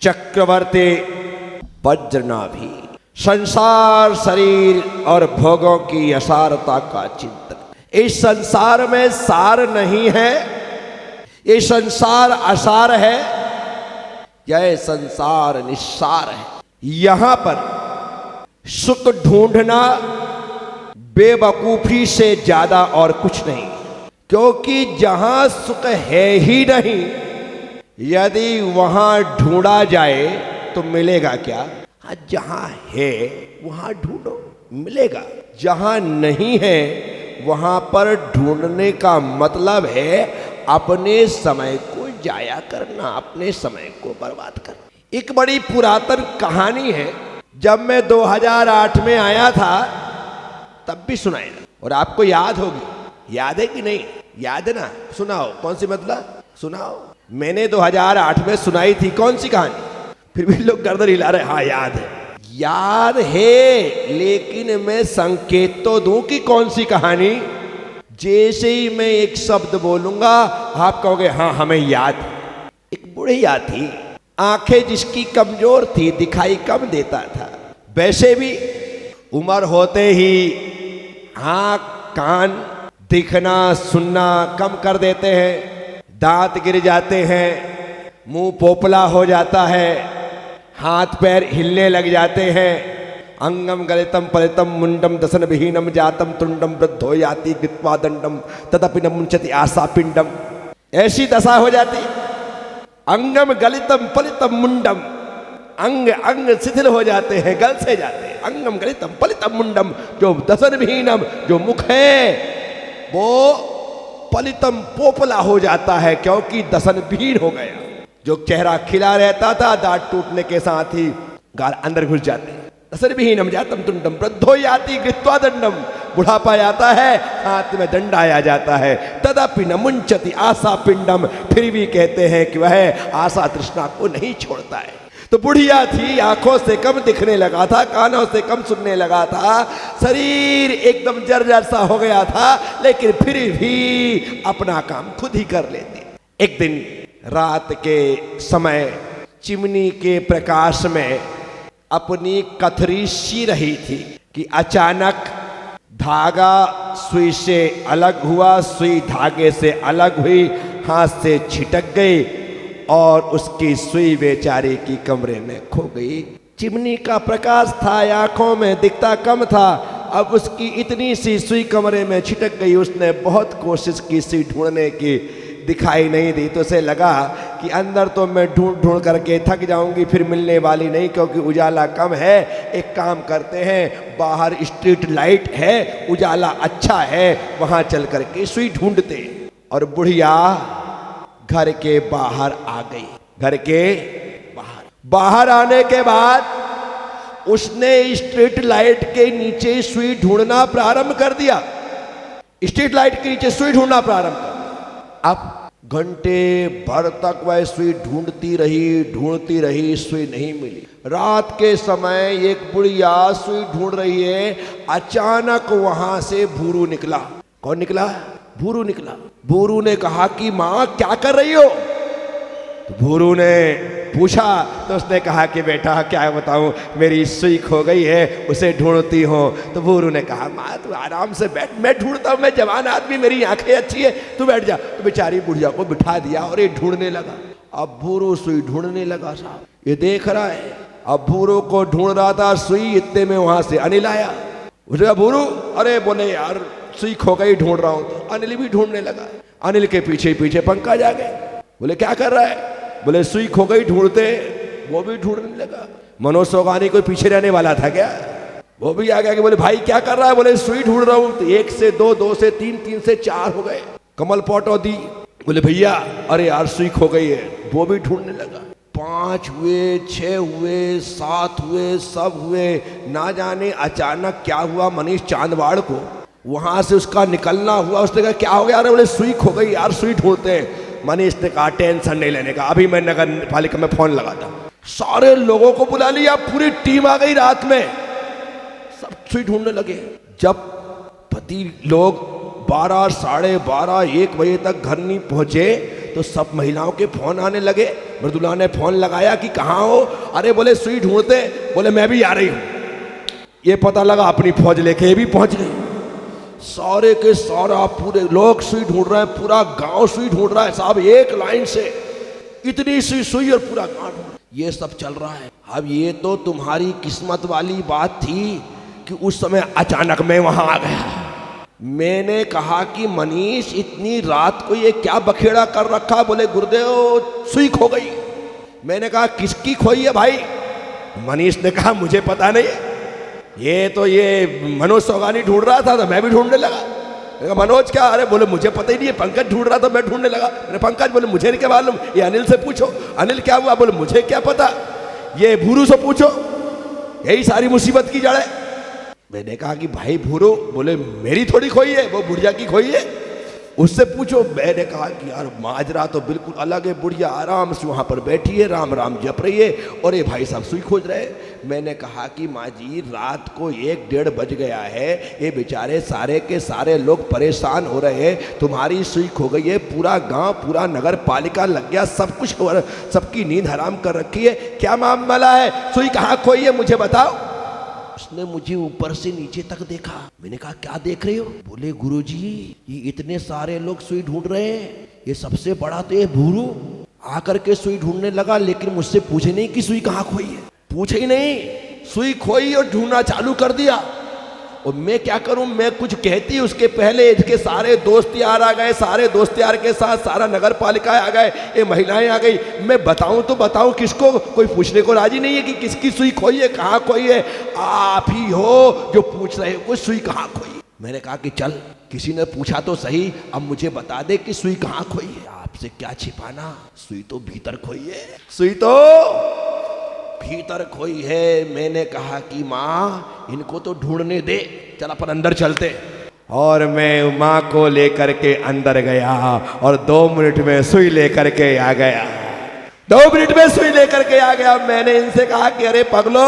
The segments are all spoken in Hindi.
चक्रवर्ती वज्रनाभि। संसार, शरीर और भोगों की असारता का चिंतन। इस संसार में सार नहीं है, ये संसार असार है, यह संसार निस्सार है। यहां पर सुख ढूंढना बेवकूफी से ज्यादा और कुछ नहीं, क्योंकि जहां सुख है ही नहीं, यदि वहां ढूंढा जाए तो मिलेगा क्या? जहां है वहां ढूंढो, मिलेगा। जहां नहीं है वहां पर ढूंढने का मतलब है अपने समय को जाया करना, अपने समय को बर्बाद करना। एक बड़ी पुरातन कहानी है, जब मैं 2008 में आया था तब भी सुनाया, और आपको याद होगी। याद है कि नहीं? याद है ना? सुनाओ। कौन सी मतलब? सुनाओ। मैंने 2008 में सुनाई थी। कौन सी कहानी? फिर भी लोग गर्दन हिला रहे। हाँ याद है, याद है, लेकिन मैं संकेत तो दूं कि कौन सी कहानी। जैसे ही मैं एक शब्द बोलूंगा आप कहोगे हाँ हमें याद। एक बुढ़िया थी, आंखें जिसकी कमजोर थी, दिखाई कम देता था। वैसे भी उम्र होते ही आंख कान दिखना सुनना कम कर देते हैं, दांत गिर जाते हैं, मुंह पोपला हो जाता है, हाथ पैर हिलने लग जाते हैं। अंगम गलितम पलितम मुंडम दसन विहीनम जातम तुंडम वृद्धो याति कृत्वा दंडम तदपि न मुंचति आशा पिंडम। ऐसी दशा हो जाती। अंगम गलितम पलितम मुंडम, अंग अंग शिथिल हो जाते हैं, गल से जाते हैं। अंगम गलितम पलितम मुंडम, जो दसन विहीनम, जो मुख है वो पलितम पोपला हो जाता है, क्योंकि दसन विहीन हो गया। जो चेहरा खिला रहता था, दांत टूटने के साथ ही गाल अंदर घुस जाते हैं। दसन विहीनम जातम तुंडम वृद्धो याति कृत्वा दंडम, बुढ़ापा आता है, हाथ में डंडा आ जाता है। तदपि न मुंचति आशा पिंडम, फिर भी कहते हैं कि वह आशा तृष्णा को नहीं छोड़ता है। तो बुढ़िया थी, आंखों से कम दिखने लगा था, कानों से कम सुनने लगा था, शरीर एकदम जर्जर सा हो गया था, लेकिन फिर भी अपना काम खुद ही कर लेती। एक दिन रात के समय चिमनी के प्रकाश में अपनी कथरी सी रही थी कि अचानक धागा सुई से अलग हुआ, सुई धागे से अलग हुई, हाथ से छिटक गई और उसकी सुई बेचारी की कमरे में खो गई। चिमनी का प्रकाश था, आंखों में दिखता कम था। अब उसकी इतनी सी सुई कमरे में छिटक गई। उसने बहुत कोशिश की सुई ढूंढने की, दिखाई नहीं दी। तो उसे लगा कि अंदर तो मैं ढूंढ ढूंढ करके थक जाऊंगी, फिर मिलने वाली नहीं, क्योंकि उजाला कम है। एक काम करते हैं, बाहर स्ट्रीट लाइट है, उजाला अच्छा है, वहां चल करके सुई ढूंढते। और बुढ़िया घर के बाहर आ गई। घर के बाहर आने के बाद उसने स्ट्रीट लाइट के नीचे सुई ढूंढना प्रारंभ कर दिया। स्ट्रीट लाइट के नीचे सुई ढूंढना प्रारंभ कर दिया। अब घंटे भर तक वह सुई ढूंढती रही, सुई नहीं मिली। रात के समय एक बुढ़िया सुई ढूंढ रही है, अचानक वहां से भूरू निकला। कौन निकला? भूरू निकला। भूरू ने कहा कि माँ क्या कर रही हो? तो भूरू ने पूछा, तो उसने कहा कि बेटा क्या बताऊं, मेरी सुई खो गई है, उसे ढूंढती हो। तो भूरू ने कहा माँ तू आराम से बैठ, मैं ढूंढता हूं, मैं जवान आदमी, मेरी आंखें अच्छी है, तू बैठ जा। तो बेचारी बुढ़िया को बिठा दिया और ये ढूंढने लगा। अब भूरू सुई ढूंढने लगा। साहब ये देख रहा है, अब भूरू को ढूंढ रहा था सुई, इतने में वहां से अनिल आया। उसने भूरू, अरे बोले यार सुई खो गई, ढूंढ रहा हूं। तो अनिल भी ढूंढने लगा। अनिल के पीछे पीछे पंकज आ गए। बोले क्या कर रहा है? बोले सुई खो गई, ढूंढते। वो भी ढूंढने लगा। मनोज सोगानी कोई पीछे रहने वाला था क्या? वो भी आ गया कि बोले भाई क्या कर रहा है? बोले सुई ढूंढ रहा हूं। तो 1 से 2, 2 से 3, 3 से 4 हो गए। कमल पटौदी बोले भैया अरे यार सुई खो गई है। वो भी ढूंढने लगा। 5 हुए, 6 हुए, 7 हुए, सब हुए। ना जाने अचानक क्या हुआ, मनीष चांदवाड़ को वहां से उसका निकलना हुआ। उसने कहा क्या हो गया? अरे बोले सुई खो गई यार, सुई ढूंढते हैं। मनीष ने कहा टेंशन नहीं लेने का, अभी मैं नगर पालिका में फोन लगाता। सारे लोगों को बुला लिया, पूरी टीम आ गई। रात में सब सुई ढूंढने लगे। जब पति लोग 12, साढ़े 12, 1 बजे तक घर नहीं पहुंचे तो सब महिलाओं के फोन आने लगे। मृदुला ने फोन लगाया कि कहाँ हो? अरे बोले सुई ढूंढते। बोले मैं भी आ रही हूँ। ये पता लगा अपनी फौज लेके ये भी पहुंच गई। सारे के सारा पूरे लोग सुई ढूंढ रहे हैं, पूरा गांव सुई ढूंढ रहा है साहब, एक लाइन से इतनी सी सुई और पूरा गांव ढूंढ। ये सब चल रहा है। अब ये तो तुम्हारी किस्मत वाली बात थी कि उस समय अचानक मैं वहां आ गया। मैंने कहा कि मनीष इतनी रात को ये क्या बखेड़ा कर रखा? बोले गुरुदेव सुई खो गई। मैंने कहा किसकी खोई है भाई? मनीष ने कहा मुझे पता नहीं, ये मनोज सौगानी ढूंढ रहा था तो मैं भी ढूंढने लगा। मैंने कहा मनोज क्या? अरे बोले मुझे पता ही नहीं है, पंकज ढूंढ रहा था मैं ढूंढने लगा। मैंने पंकज? बोले मुझे नहीं क्या मालूम, ये अनिल से पूछो। अनिल क्या हुआ? बोले मुझे क्या पता, ये भूरू से पूछो, यही सारी मुसीबत की जड़ है। मैंने कहा कि भाई भूरू? बोले मेरी थोड़ी खोई है, वो बुढ़िया की खोई है, उससे पूछो। मैंने कहा कि यार माजरा तो बिल्कुल अलग है। बुढ़िया आराम से वहाँ पर बैठी है, राम राम जप रही है और ये भाई साहब सुई खोज रहे हैं। मैंने कहा कि माँ जी रात को 1-1:30 बज गया है, ये बेचारे सारे के सारे लोग परेशान हो रहे हैं, तुम्हारी सुई खो गई है, पूरा गांव पूरा नगर पालिका लग गया, सब कुछ सबकी नींद हराम कर रखी है, क्या मामला है? सुई कहाँ खोई है मुझे बताओ। उसने मुझे ऊपर से नीचे तक देखा। मैंने कहा क्या देख रहे हो? बोले गुरुजी ये इतने सारे लोग सुई ढूंढ रहे हैं, ये सबसे बड़ा तो ये भूरू आकर के सुई ढूंढने लगा, लेकिन मुझसे पूछे नहीं कि सुई कहाँ खोई है, पूछे ही नहीं, सुई खोई और ढूंढना चालू कर दिया। और मैं क्या करूं, मैं कुछ कहती उसके पहले इसके सारे दोस्त यार आ गए, सारे दोस्त यार के साथ सारा नगर पालिका आ गए, ये महिलाएं आ गई। मैं बताऊं तो बताऊं किसको? कोई पूछने को राजी नहीं है कि किसकी सुई खोई है, कहाँ खोई है। आप ही हो जो पूछ रहे हो कोई सुई कहाँ खोई है। मैंने कहा कि चल किसी ने पूछा तो सही, अब मुझे बता दे कि सुई कहाँ खोई है। आपसे क्या छिपाना, सुई तो भीतर खोई है, सुई तो भीतर खोई है। मैंने कहा कि माँ इनको तो ढूंढने दे, चल अपन अंदर चलते। और मैं माँ को लेकर के अंदर गया और 2 मिनट में सुई लेकर के आ गया। 2 मिनट में सुई लेकर के आ गया। मैंने इनसे कहा कि अरे पगलो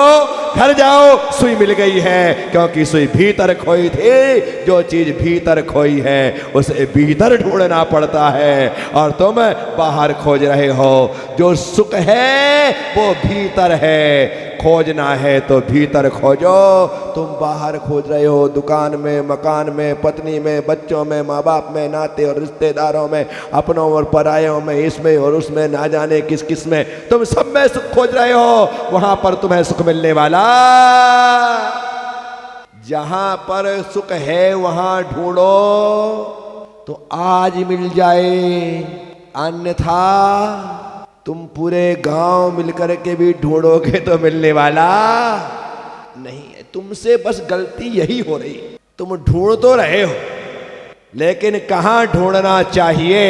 घर जाओ, सुई मिल गई है, क्योंकि सुई भीतर खोई थी। जो चीज भीतर खोई है उसे भीतर ढूंढना पड़ता है, और तुम बाहर खोज रहे हो। जो सुख है वो भीतर है, खोजना है तो भीतर खोजो। तुम बाहर खोज रहे हो, दुकान में, मकान में, पत्नी में, बच्चों में, माँ बाप में, नाते और रिश्तेदारों में, अपनों और परायों में, इसमें और उसमें, ना जाने किस किस में, तुम सब में सुख खोज रहे हो। वहां पर तुम्हें सुख मिलने वाला, जहां पर सुख है वहां ढूंढो तो आज मिल जाए, अन्यथा तुम पूरे गांव मिलकर के भी ढूंढोगे तो मिलने वाला नहीं है। तुमसे बस गलती यही हो रही, तुम ढूंढ तो रहे हो लेकिन कहां ढूंढना चाहिए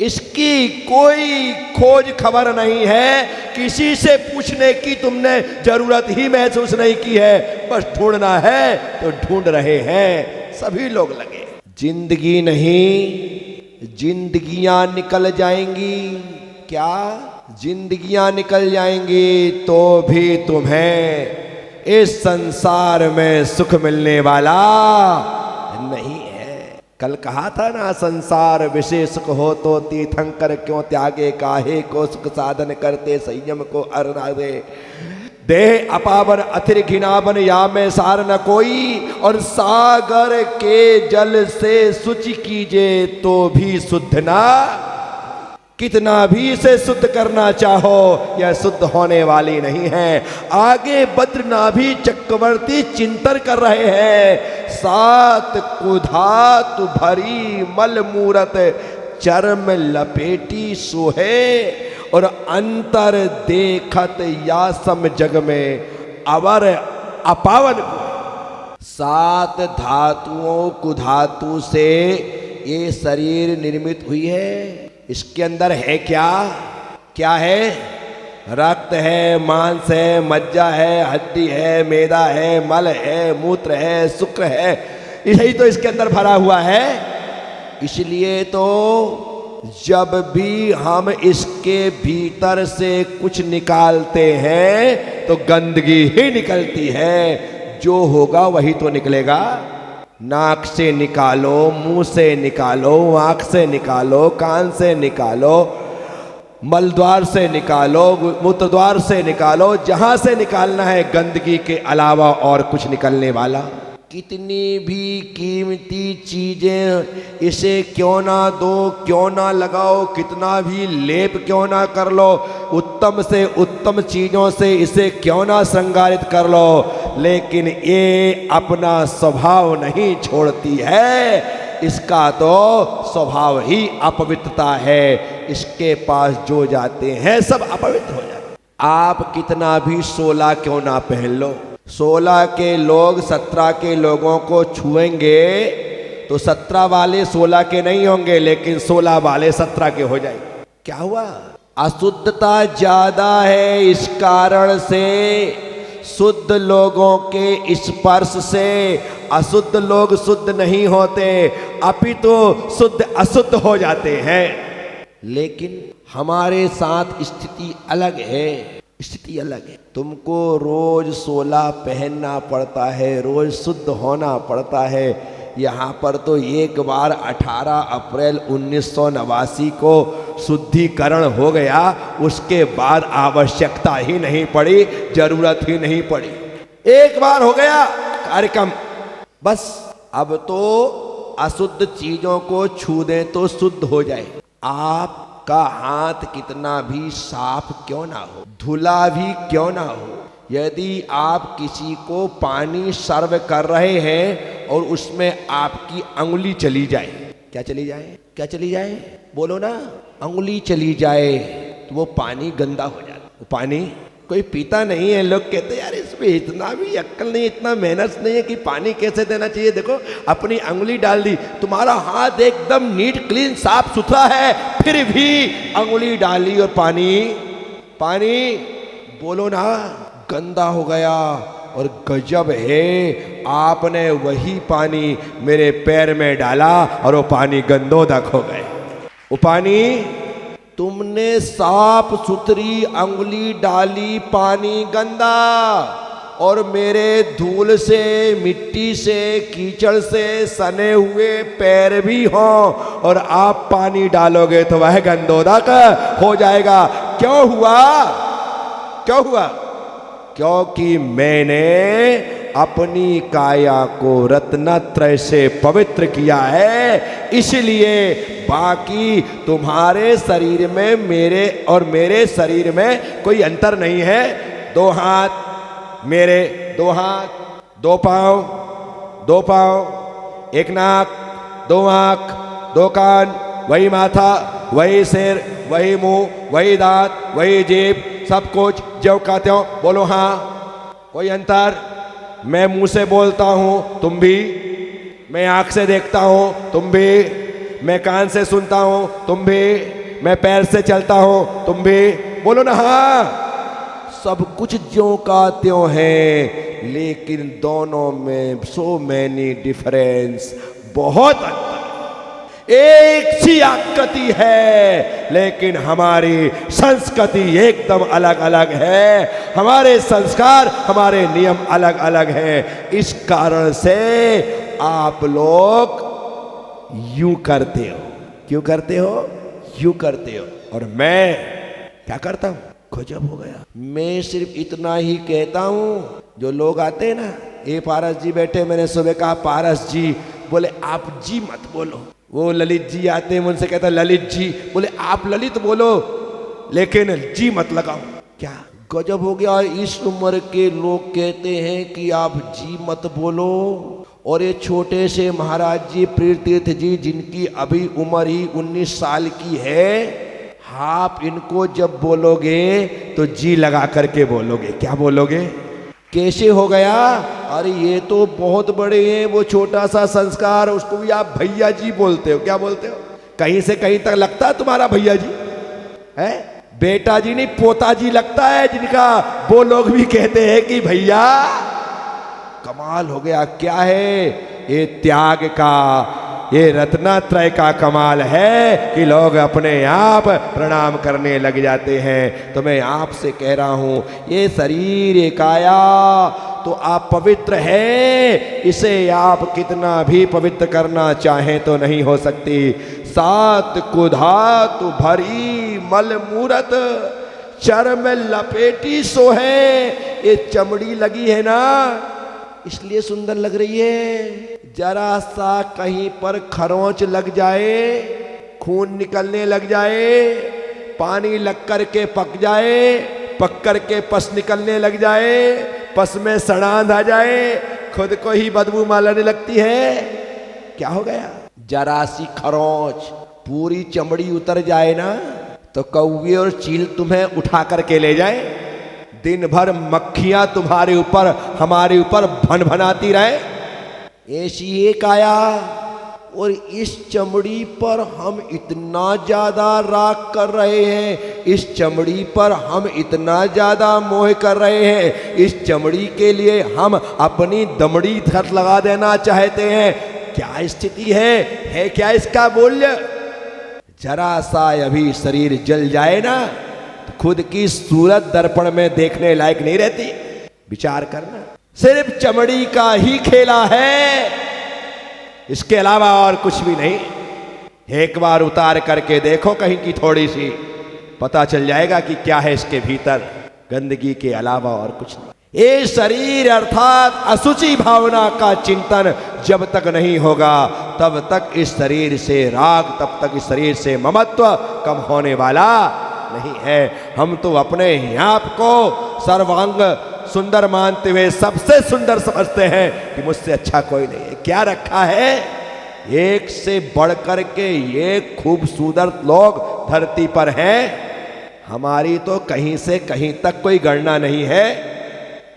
इसकी कोई खोज खबर नहीं है। किसी से पूछने की तुमने जरूरत ही महसूस नहीं की है, बस ढूंढना है तो ढूंढ रहे हैं सभी लोग लगे। जिंदगी नहीं, जिंदगियां निकल जाएंगी। क्या जिंदगियां निकल जाएंगी तो भी तुम्हें इस संसार में सुख मिलने वाला नहीं है। कल कहा था ना, संसार विषय सुख हो तो तीर्थंकर क्यों त्यागे, काहे को सुख साधन करते संयम को अरनावे। देह अपावन अथिर घिनावन या में सार न कोई, और सागर के जल से शुचि कीजिए तो भी शुद्ध ना। कितना भी इसे शुद्ध करना चाहो यह शुद्ध होने वाली नहीं है। आगे बद्रनाभि चक्रवर्ती चिंतन कर रहे हैं, 7 कुधातु भरी मल मूरत चर्म लपेटी सोहे, और अंतर देखत या सम जग में अवर अपावन। 7 धातुओं कुधातु से ये शरीर निर्मित हुई है। इसके अंदर है क्या? क्या है? रक्त है, मांस है, मज्जा है, हड्डी है, मैदा है, मल है, मूत्र है, शुक्र है, यही तो इसके अंदर भरा हुआ है। इसलिए तो जब भी हम इसके भीतर से कुछ निकालते हैं तो गंदगी ही निकलती है। जो होगा वही तो निकलेगा। नाक से निकालो, मुंह से निकालो, आँख से निकालो, कान से निकालो, मल द्वार से निकालो, मूत्र द्वार से निकालो, जहां से निकालना है, गंदगी के अलावा और कुछ निकलने वाला। कितनी भी कीमती चीजें इसे क्यों ना दो, क्यों ना लगाओ, कितना भी लेप क्यों ना कर लो, उत्तम से उत्तम चीजों से इसे क्यों ना श्रृंगारित कर लो, लेकिन ये अपना स्वभाव नहीं छोड़ती है। इसका तो स्वभाव ही अपवित्रता है। इसके पास जो जाते हैं सब अपवित्र हो जाते। आप कितना भी 16 क्यों ना पहन लो, 16 के लोग 17 के लोगों को छुएंगे तो 17 वाले 16 के नहीं होंगे, लेकिन 16 वाले 17 के हो जाएंगे। क्या हुआ? अशुद्धता ज्यादा है, इस कारण से शुद्ध लोगों के स्पर्श से अशुद्ध लोग शुद्ध नहीं होते, अपितु शुद्ध अशुद्ध हो जाते हैं। लेकिन हमारे साथ स्थिति अलग है, स्थिति अलग है। तुमको रोज 16 पहनना पड़ता है, रोज शुद्ध होना पड़ता है। यहाँ पर तो एक बार 18 अप्रैल 1989 को शुद्धिकरण हो गया, उसके बाद आवश्यकता ही नहीं पड़ी, जरूरत ही नहीं पड़ी। एक बार हो गया कार्यक्रम, बस अब तो अशुद्ध चीजों को छू दें तो शुद्ध हो जाए। आपका हाथ कितना भी साफ क्यों ना हो, धुला भी क्यों ना हो, यदि आप किसी को पानी सर्व कर रहे हैं और उसमें आपकी अंगुली चली जाए, क्या चली जाए, क्या चली जाए, बोलो ना, अंगुली चली जाए तो वो पानी गंदा हो जाता। वो पानी कोई पीता नहीं है। लोग कहते हैं यार इसमें इतना भी अक्ल नहीं, इतना मेहनत नहीं है कि पानी कैसे देना चाहिए। देखो अपनी अंगुली डाल दी, तुम्हारा हाथ एकदम नीट क्लीन साफ सुथरा है, फिर भी अंगुली डाली और पानी पानी बोलो ना गंदा हो गया। और गजब है, आपने वही पानी मेरे पैर में डाला और वो पानी गंदोदक हो गए। वो पानी तुमने साफ सुथरी अंगुली डाली, पानी गंदा, और मेरे धूल से, मिट्टी से, कीचड़ से सने हुए पैर भी हों और आप पानी डालोगे तो वह गंदोदक हो जाएगा। क्यों हुआ? क्यों हुआ? क्योंकि मैंने अपनी काया को रत्नत्रय से पवित्र किया है, इसलिए बाकी तुम्हारे शरीर में मेरे और मेरे शरीर में कोई अंतर नहीं है। 2 हाथ मेरे, 2 हाथ, 2 पाँव, 2 पाँव, 1 नाक, 2 आँख, 2 कान, वही माथा, वही सिर, वही मुंह, वही दांत, वही जीभ, सब कुछ ज्यों का त्यों। बोलो हाँ, कोई अंतर? मैं मुंह से बोलता हूँ, तुम भी। मैं आँख से देखता हूँ, तुम भी। मैं कान से सुनता हूँ, तुम भी। मैं पैर से चलता हूँ, तुम भी। बोलो ना हाँ। सब कुछ ज्यों का त्यों है, लेकिन दोनों में सो मैनी डिफरेंस, बहुत अंतर। एक सी आकृति है, लेकिन हमारी संस्कृति एकदम अलग अलग है, हमारे संस्कार, हमारे नियम अलग अलग हैं। इस कारण से आप लोग यूं करते हो। क्यों करते हो? यूं करते हो। और मैं क्या करता हूं? गजब हो गया। मैं सिर्फ इतना ही कहता हूं, जो लोग आते हैं ना, ए पारस जी बैठे, मैंने सुबह कहा पारस जी, बोले आप जी मत बोलो। वो ललित जी आते हैं, उनसे कहता ललित जी, बोले आप ललित बोलो लेकिन जी मत लगाओ। क्या गजब हो गया। इस उम्र के लोग कहते हैं कि आप जी मत बोलो, और ये छोटे से महाराज जी प्रीतीर्थ जी, जिनकी अभी उम्र ही 19 साल की है, आप इनको जब बोलोगे तो जी लगा करके बोलोगे। क्या बोलोगे? कैसे हो गया? अरे ये तो बहुत बड़े हैं, वो छोटा सा संस्कार, उसको भी आप भैया जी बोलते हो। क्या बोलते हो? कहीं से कहीं तक लगता है तुम्हारा भैया जी है? बेटा जी नहीं, पोता जी लगता है, जिनका वो लोग भी कहते हैं कि भैया। कमाल हो गया। क्या है ये? त्याग का, ये रत्नत्रय का कमाल है कि लोग अपने आप प्रणाम करने लग जाते हैं। तो मैं आपसे कह रहा हूं, ये शरीर, ये काया तो आप पवित्र है, इसे आप कितना भी पवित्र करना चाहें तो नहीं हो सकती। 7 कुधातु भरी मल मूरत चर्म लपेटी सो है। ये चमड़ी लगी है ना इसलिए सुंदर लग रही है। जरा सा कहीं पर खरोंच लग जाए, खून निकलने लग जाए, पानी लग कर के पक जाए, पक कर के पस निकलने लग जाए, पस में सड़ांध आ जाए, खुद को ही बदबू मारने लगती है। क्या हो गया? जरा सी खरोंच पूरी चमड़ी उतर जाए ना तो कौवे और चील तुम्हें उठा करके ले जाए। दिन भर मक्खियां तुम्हारे ऊपर हमारे ऊपर भन भनाती रहे। ऐसी एक आया और इस चमड़ी पर हम इतना ज्यादा राग कर रहे हैं, इस चमड़ी पर हम इतना ज्यादा मोह कर रहे हैं, इस चमड़ी के लिए हम अपनी दमड़ी खत लगा देना चाहते हैं। क्या स्थिति है क्या इसका मूल्य? जरा सा अभी शरीर जल जाए ना तो खुद की सूरत दर्पण में देखने लायक नहीं रहती। विचार करना, सिर्फ चमड़ी का ही खेला है, इसके अलावा और कुछ भी नहीं। एक बार उतार करके देखो कहीं की थोड़ी सी, पता चल जाएगा कि क्या है इसके भीतर, गंदगी के अलावा और कुछ नहीं। ये शरीर अर्थात असुचि भावना का चिंतन जब तक नहीं होगा तब तक इस शरीर से राग, तब तक इस शरीर से ममत्व कम होने वाला नहीं है। हम तो अपने आप को सर्वांग सुंदर मानते हुए सबसे सुंदर समझते हैं कि मुझसे अच्छा कोई नहीं है। क्या रखा है? एक से बढ़कर के ये खूबसूरत लोग धरती पर हैं। हमारी तो कहीं से कहीं तक कोई गणना नहीं है,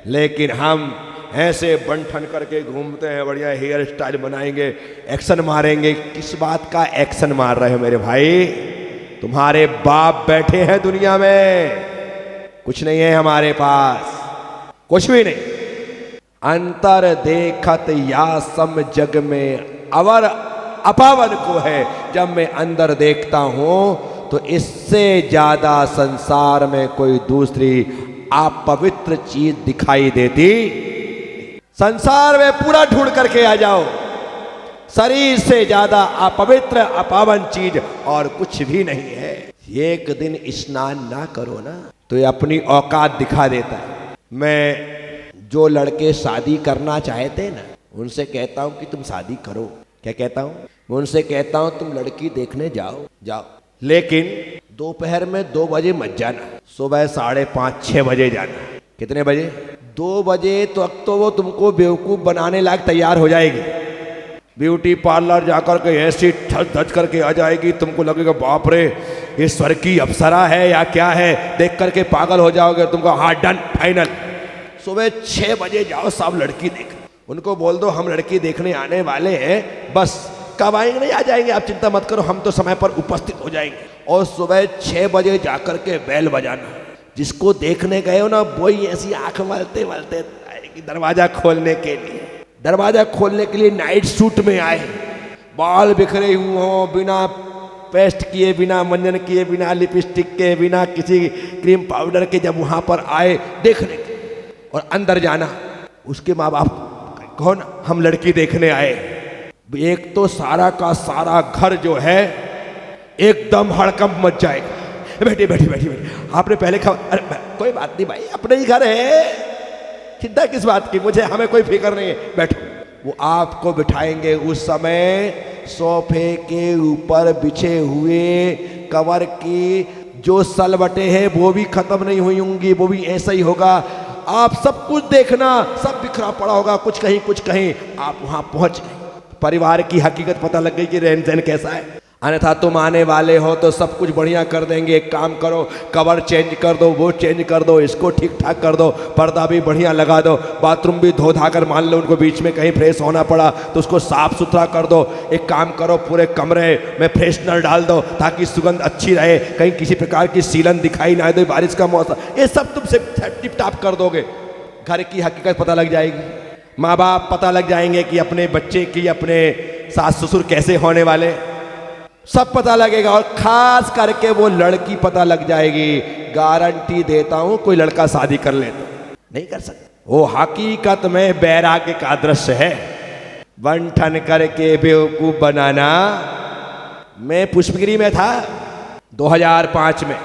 लेकिन हम ऐसे बंठन करके घूमते हैं, बढ़िया हेयर स्टाइल बनाएंगे, एक्शन मारेंगे। किस बात का एक्शन मार रहे हो मेरे भाई? तुम्हारे बाप बैठे हैं दुनिया में, कुछ नहीं है हमारे पास, कुछ भी नहीं। अंतर देखत या सम जग में अवर अपावन को है। जब मैं अंदर देखता हूं तो इससे ज्यादा संसार में कोई दूसरी अपवित्र चीज दिखाई देती। संसार में पूरा ढूंढ करके आ जाओ, शरीर से ज्यादा अपवित्र अपावन चीज और कुछ भी नहीं है। एक दिन स्नान ना करो ना तो ये अपनी औकात दिखा देता है। मैं जो लड़के शादी करना चाहते ना उनसे कहता हूं कि तुम शादी करो। क्या कहता हूं? मैं उनसे कहता हूं तुम लड़की देखने जाओ, लेकिन दोपहर में 2 बजे मत जाना, सुबह 5:30-6 बजे जाना। कितने बजे? 2 बजे तक तो वो तुमको बेवकूफ बनाने लायक तैयार हो जाएगी। ब्यूटी पार्लर जाकर के ऐसी ठच धच करके आ जाएगी, तुमको लगेगा बाप रे ये स्वर की अप्सरा है या क्या है, देख करके पागल हो जाओगे। तुमको हाँ डन फाइनल। सुबह 6 बजे जाओ, सब लड़की देख। उनको बोल दो हम लड़की देखने आने वाले हैं, बस कब आएंगे? नहीं, आ जाएंगे, आप चिंता मत करो, हम तो समय पर उपस्थित हो जाएंगे। और सुबह 6 बजे जाकर के बेल बजाना। जिसको देखने गए हो ना वही ऐसी आंख मलते मलते आएगी दरवाजा खोलने के लिए। दरवाजा खोलने के लिए नाइट सूट में आए, बाल बिखरे हुए हों, बिना पेस्ट किए, बिना मंजन किए, बिना लिपस्टिक के, बिना किसी क्रीम पाउडर के जब वहाँ पर आए देखने के और अंदर जाना। उसके माँ बाप कहो ना हम लड़की देखने आए। एक तो सारा का सारा घर जो है एकदम हड़कंप मच जाएगा। बैठी बैठी बैठी बैठी, आपने पहले अरे कोई बात नहीं भाई, अपने ही घर है, चिंता किस बात की, मुझे हमें कोई फिक्र नहीं है, बैठो। वो आपको बिठाएंगे। उस समय सोफे के ऊपर बिछे हुए कवर की जो सलवटें हैं वो भी खत्म नहीं हुई होंगी, वो भी ऐसा ही होगा। आप सब कुछ देखना, सब बिखरा पड़ा होगा, कुछ कहीं। आप वहां पहुंच गए, परिवार की हकीकत पता लग गई कि रहन सहन कैसा है। अन्यथा तुम आने वाले हो तो सब कुछ बढ़िया कर देंगे। एक काम करो, कवर चेंज कर दो, वो चेंज कर दो, इसको ठीक ठाक कर दो, पर्दा भी बढ़िया लगा दो, बाथरूम भी धो धा कर, मान लो उनको बीच में कहीं फ्रेश होना पड़ा तो उसको साफ सुथरा कर दो। एक काम करो, पूरे कमरे में फ्रेशनर डाल दो ताकि सुगंध अच्छी रहे, कहीं किसी प्रकार की सीलन दिखाई ना दे, बारिश का मौसम, ये सब तुम से टिप टाप कर दोगे। घर की हकीकत पता लग जाएगी, माँ बाप पता लग जाएंगे कि अपने बच्चे की, अपने सास ससुर कैसे होने वाले, सब पता लगेगा। और खास करके वो लड़की पता लग जाएगी। गारंटी देता हूं कोई लड़का शादी कर ले तो नहीं कर सकता। वो हकीकत में बैराग्य का दृश्य है। बंठन करके बेवकूफ बनाना। मैं पुष्पगिरी में था, 2005 में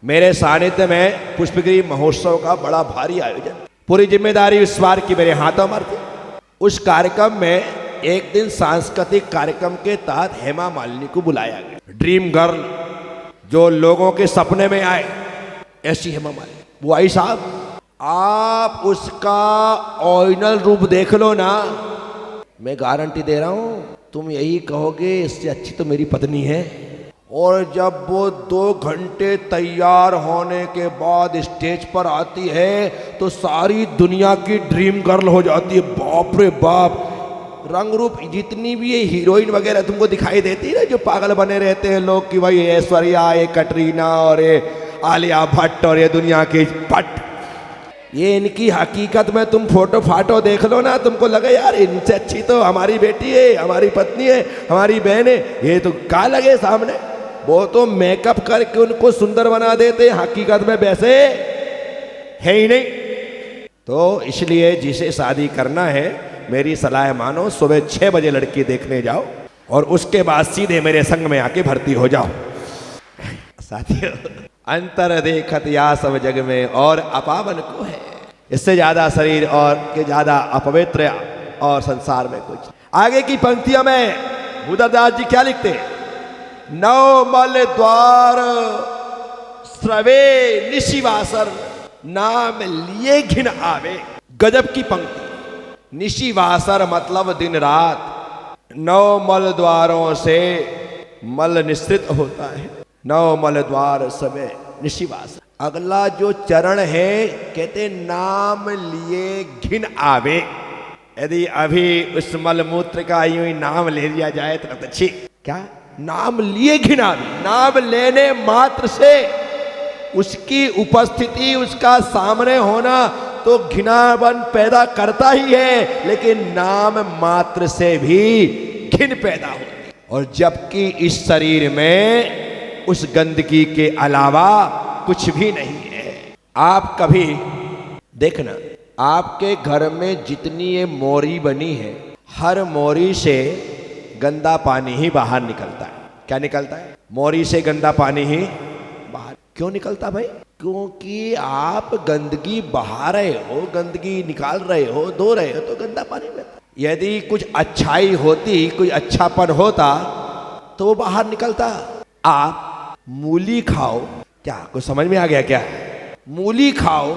मेरे सानिध्य में पुष्पगिरी महोत्सव का बड़ा भारी आयोजन, पूरी जिम्मेदारी इस बार की मेरे हाथों पर थी। उस कार्यक्रम में एक दिन सांस्कृतिक कार्यक्रम के तहत हेमा मालिनी को बुलाया गया। ड्रीम गर्ल, जो लोगों के सपने में आए, ऐसी हेमा मालिनी। वो आई साहब, आप उसका ओरिजिनल रूप देख लो ना, मैं गारंटी दे रहा हूं तुम यही कहोगे इससे अच्छी तो मेरी पत्नी है। और जब वो 2 घंटे तैयार होने के बाद स्टेज पर आती है तो सारी दुनिया की ड्रीम गर्ल हो जाती है। बाप रे बाप, रंग रूप जितनी भी ये हीरोइन वगैरह तुमको दिखाई देती है ना, जो पागल बने रहते हैं लोग कि भाई ऐश्वर्या, ये कटरीना और ये आलिया भट्ट और ये दुनिया की पट, ये इनकी हकीकत में तुम फोटो फाटो देख लो ना, तुमको लगे यार इनसे अच्छी तो हमारी बेटी है, हमारी पत्नी है, हमारी बहन है। ये तो क्या लगे सामने, वो तो मेकअप करके उनको सुंदर बना देते, हकीकत में वैसे है ही नहीं। तो इसलिए जिसे शादी करना है, मेरी सलाह मानो, सुबह 6 बजे लड़की देखने जाओ और उसके बाद सीधे मेरे संग में आके भर्ती हो जाओ। साथियों, अंतर देखत या सब जग में और अपावन को है, इससे ज्यादा शरीर और के ज्यादा अपवित्र और संसार में कुछ। आगे की पंक्तियों में भूधरदास जी क्या लिखते हैं? नौ मल द्वार स्रवे निशिवासर, नाम लिए घिन आवे। गजब की पंक्ति। निशिवासर मतलब दिन रात। 9 मल द्वारों से मल निश्रित होता है। 9 मल द्वार स्रवे निशिवासर। अगला जो चरण है, कहते नाम लिए घिन आवे। यदि अभी उस मल मूत्र का यूं ही नाम ले लिया जाए तो अच्छी। क्या? नाम लिए घिना। नाम लेने मात्र से उसकी उपस्थिति, उसका सामने होना तो घिनापन पैदा करता ही है, लेकिन नाम मात्र से भी घिन पैदा होती। और जबकि इस शरीर में उस गंदगी के अलावा कुछ भी नहीं है। आप कभी देखना, आपके घर में जितनी ये मोरी बनी है, हर मोरी से गंदा पानी ही बाहर निकलता है। क्या निकलता है? मोरी से गंदा पानी ही बाहर। क्यों निकलता भाई? क्योंकि आप गंदगी बहा रहे हो, गंदगी निकाल रहे हो, धो रहे हो, तो गंदा पानी बहता। यदि कुछ अच्छाई होती, कोई अच्छापन होता तो वो बाहर निकलता। आप मूली खाओ, क्या कुछ समझ में आ गया क्या? मूली खाओ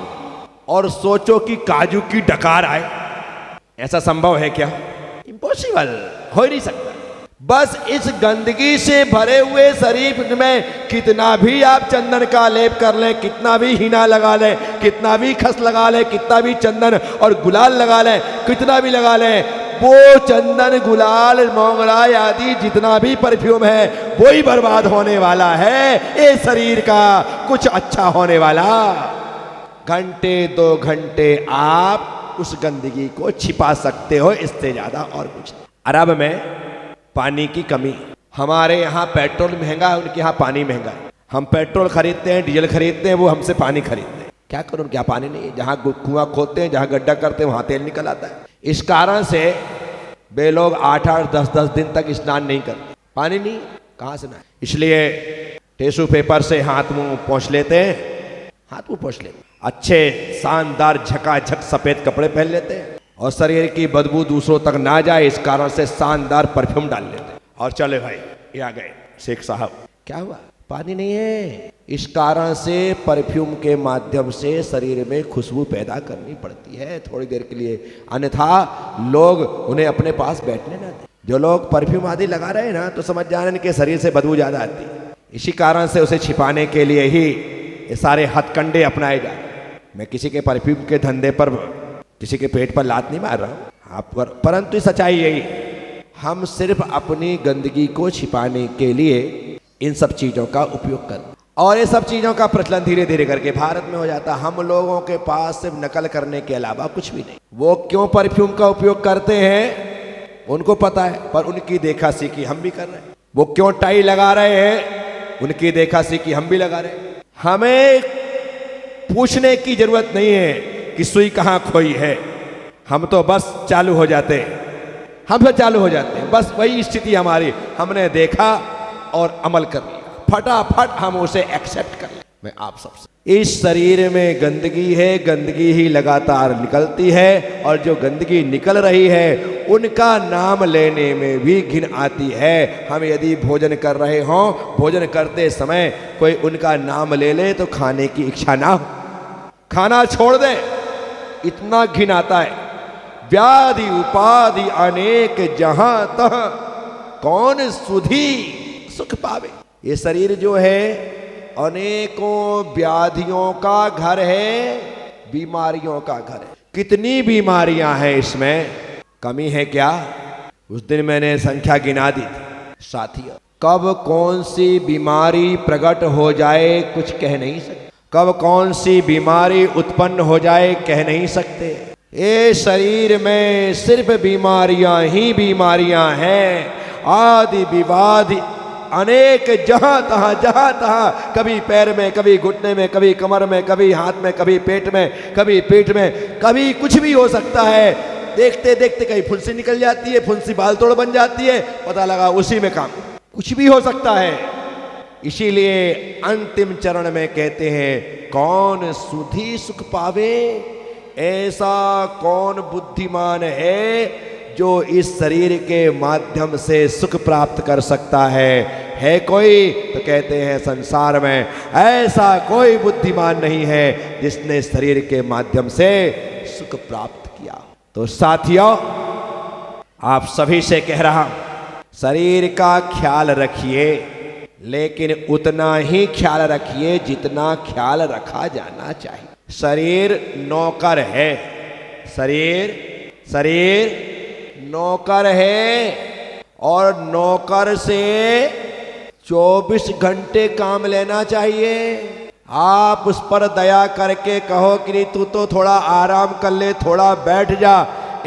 और सोचो कि काजू की डकार आए, ऐसा संभव है क्या? इम्पॉसिबल, हो ही नहीं सकता। बस इस गंदगी से भरे हुए शरीर में कितना भी आप चंदन का लेप कर लें, कितना भी हिना लगा लें, कितना भी खस लगा लें, कितना भी चंदन और गुलाल लगा लें, कितना भी लगा लें, वो चंदन, गुलाल, मोगरा आदि जितना भी परफ्यूम है वो ही बर्बाद होने वाला है। ये शरीर का कुछ अच्छा होने वाला। घंटे 2 घंटे आप उस गंदगी को छिपा सकते हो, इससे ज्यादा और कुछ नहीं। अरब में पानी की कमी। हमारे यहाँ पेट्रोल महंगा है, उनके यहाँ पानी महंगा है। हम पेट्रोल खरीदते हैं, डीजल खरीदते हैं, वो हमसे पानी खरीदते हैं। क्या करूँ, क्या पानी नहीं है। जहाँ कुआं खोदते हैं, जहाँ गड्ढा करते हैं, वहाँ तेल निकल आता है। इस कारण से वे लोग 8-8, 10-10 दिन तक स्नान नहीं करते। पानी नहीं, कहाँ से ना। इसलिए टिश्यू पेपर से हाथ मुंह पोंछ लेते हैं, हाथ मुंह पोंछ लेते हैं, अच्छे शानदार झकाझक सफेद कपड़े पहन लेते हैं और शरीर की बदबू दूसरों तक ना जाए, इस कारण से शानदार परफ्यूम डाल लेते हैं। और चले भाई, ये आ गए शेख साहब। क्या हुआ? पानी नहीं है। इस कारण से परफ्यूम के माध्यम से शरीर में खुशबू पैदा करनी पड़ती है थोड़ी देर के लिए, अन्यथा लोग उन्हें अपने पास बैठने ना दें। जो लोग परफ्यूम आदि लगा रहे हैं ना, तो समझ जाने इनके शरीर से बदबू ज्यादा आती है। इसी कारण से उसे छिपाने के लिए ही ये सारे हथकंडे अपनाए जा रहे हैं। मैं किसी के परफ्यूम के धंधे पर, किसी के पेट पर लात नहीं मार रहा हूँ आप पर, परंतु सच्चाई यही, हम सिर्फ अपनी गंदगी को छिपाने के लिए इन सब चीजों का उपयोग कर, और ये सब चीजों का प्रचलन धीरे धीरे करके भारत में हो जाता। हम लोगों के पास सिर्फ नकल करने के अलावा कुछ भी नहीं। वो क्यों परफ्यूम का उपयोग करते हैं उनको पता है, पर उनकी देखा सीखी हम भी कर रहे हैं। वो क्यों टाई लगा रहे हैं, उनकी देखा सीखी हम भी लगा रहे हैं। हमें पूछने की जरूरत नहीं है कि सुई कहाँ खोई है, हम तो बस चालू हो जाते हैं, हम तो चालू हो जाते हैं। बस वही स्थिति हमारी, हमने देखा और अमल कर लिया। फटाफट हम उसे एक्सेप्ट कर लें। मैं आप सबसे, इस शरीर में गंदगी है, गंदगी ही लगातार निकलती है, और जो गंदगी निकल रही है उनका नाम लेने में भी घिन आती है। हम यदि भोजन कर रहे हों, भोजन करते समय कोई उनका नाम ले ले तो खाने की इच्छा ना हो, खाना छोड़ दे, इतना घिन आता है। व्याधि उपाधि अनेक जहां तह, कौन सुधी सुख पावे। ये शरीर जो है अनेकों व्याधियों का घर है, बीमारियों का घर है। कितनी बीमारियां हैं इसमें, कमी है क्या? उस दिन मैंने संख्या गिना दी थी साथियों। कब कौन सी बीमारी प्रकट हो जाए कुछ कह नहीं सकते, कब कौन सी बीमारी उत्पन्न हो जाए कह नहीं सकते। ये शरीर में सिर्फ बीमारियां ही बीमारियां हैं, आदि विवाद अनेक जहां तहां, कभी पैर में, कभी घुटने में, कभी कमर में, कभी हाथ में, कभी पेट में, कभी पीठ में, कभी कुछ भी हो सकता है। देखते देखते कहीं फुंसी निकल जाती है, फुंसी बाल तोड़ बन जाती है, पता लगा उसी में काम, कुछ भी हो सकता है। इसीलिए अंतिम चरण में कहते हैं कौन सुधी सुख पावे, ऐसा कौन बुद्धिमान है जो इस शरीर के माध्यम से सुख प्राप्त कर सकता है कोई? तो कहते हैं संसार में ऐसा कोई बुद्धिमान नहीं है जिसने शरीर के माध्यम से सुख प्राप्त किया। तो साथियों, आप सभी से कह रहा हूं, शरीर का ख्याल रखिए, लेकिन उतना ही ख्याल रखिए जितना ख्याल रखा जाना चाहिए। शरीर नौकर है, शरीर नौकर है, और नौकर से 24 घंटे काम लेना चाहिए। आप उस पर दया करके कहो कि तू तो थोड़ा आराम कर ले, थोड़ा बैठ जा,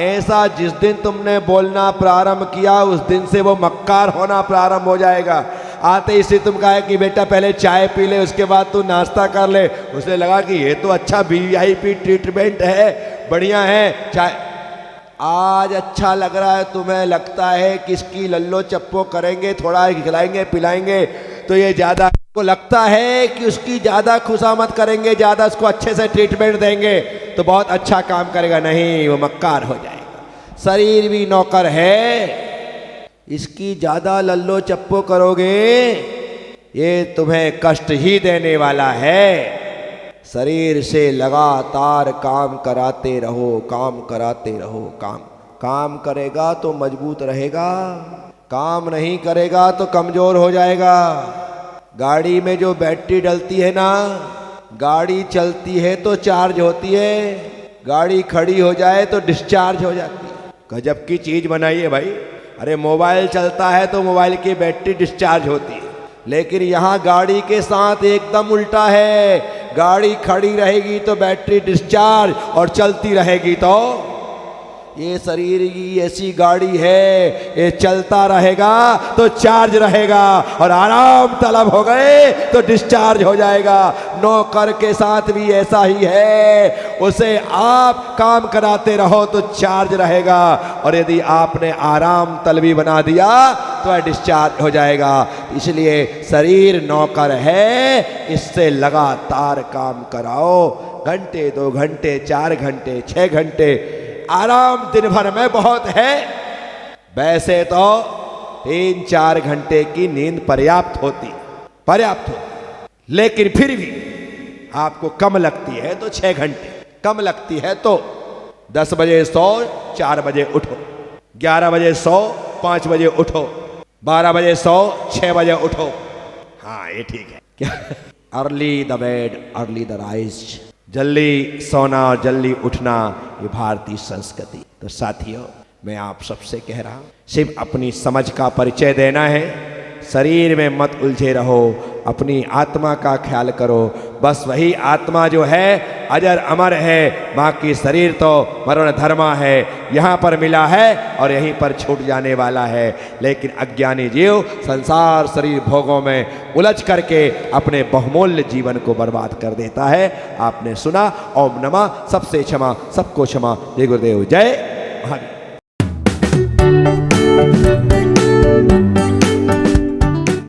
ऐसा जिस दिन तुमने बोलना प्रारंभ किया उस दिन से वो मक्कार होना प्रारंभ हो जाएगा। आते ही से तुम कहा कि बेटा पहले चाय पी ले, उसके बाद तू नाश्ता कर ले, उसे लगा कि ये तो अच्छा VIP ट्रीटमेंट है, बढ़िया है चाय। आज अच्छा लग रहा है, तुम्हें लगता है कि इसकी लल्लो चप्पो करेंगे, थोड़ा खिलाएंगे पिलाएंगे तो ये ज़्यादा को लगता है कि उसकी ज़्यादा खुशामद करेंगे, ज़्यादा उसको अच्छे से ट्रीटमेंट देंगे तो बहुत अच्छा काम करेगा। नहीं, वो मक्कार हो जाएगा। शरीर भी नौकर है, इसकी ज़्यादा लल्लो चप्पो करोगे ये तुम्हें कष्ट ही देने वाला है। शरीर से लगातार काम कराते रहो, काम कराते रहो। काम करेगा तो मजबूत रहेगा, काम नहीं करेगा तो कमजोर हो जाएगा। गाड़ी में जो बैटरी डलती है ना, गाड़ी चलती है तो चार्ज होती है, गाड़ी खड़ी हो जाए तो डिस्चार्ज हो जाती है। गजब की चीज बनाई है भाई। अरे मोबाइल चलता है तो मोबाइल की बैटरी डिस्चार्ज होती है, लेकिन यहाँ गाड़ी के साथ एकदम उल्टा है। गाड़ी खड़ी रहेगी तो बैटरी डिस्चार्ज, और चलती रहेगी तो ये शरीर की ऐसी गाड़ी है, ये चलता रहेगा तो चार्ज रहेगा, और आराम तलब हो गए तो डिस्चार्ज हो जाएगा। नौकर के साथ भी ऐसा ही है, उसे आप काम कराते रहो तो चार्ज रहेगा, और यदि आपने आराम तलबी बना दिया तो डिस्चार्ज हो जाएगा। इसलिए शरीर नौकर है, इससे लगातार काम कराओ। घंटे 2 घंटे 4 घंटे 6 घंटे आराम दिन भर में बहुत है। वैसे तो 3-4 घंटे की नींद पर्याप्त होती, लेकिन फिर भी आपको कम लगती है तो 6 घंटे, कम लगती है तो 10 बजे सो 4 बजे उठो, 11 बजे सो 5 बजे उठो, 12 बजे सो 6 बजे उठो। हाँ, ये ठीक है क्या? Early the bed early the rise, जल्दी सोना जल्दी उठना, ये भारतीय संस्कृति। तो साथियों, मैं आप सबसे कह रहा हूं, सिर्फ अपनी समझ का परिचय देना है। शरीर में मत उलझे रहो, अपनी आत्मा का ख्याल करो। बस वही आत्मा जो है अजर अमर है, बाकी शरीर तो मरण धर्मा है, यहाँ पर मिला है और यहीं पर छूट जाने वाला है। लेकिन अज्ञानी जीव संसार शरीर भोगों में उलझ करके अपने बहुमूल्य जीवन को बर्बाद कर देता है। आपने सुना, ओम नमः, सबसे क्षमा, सबको क्षमा। जय गुरुदेव, जय महावीर।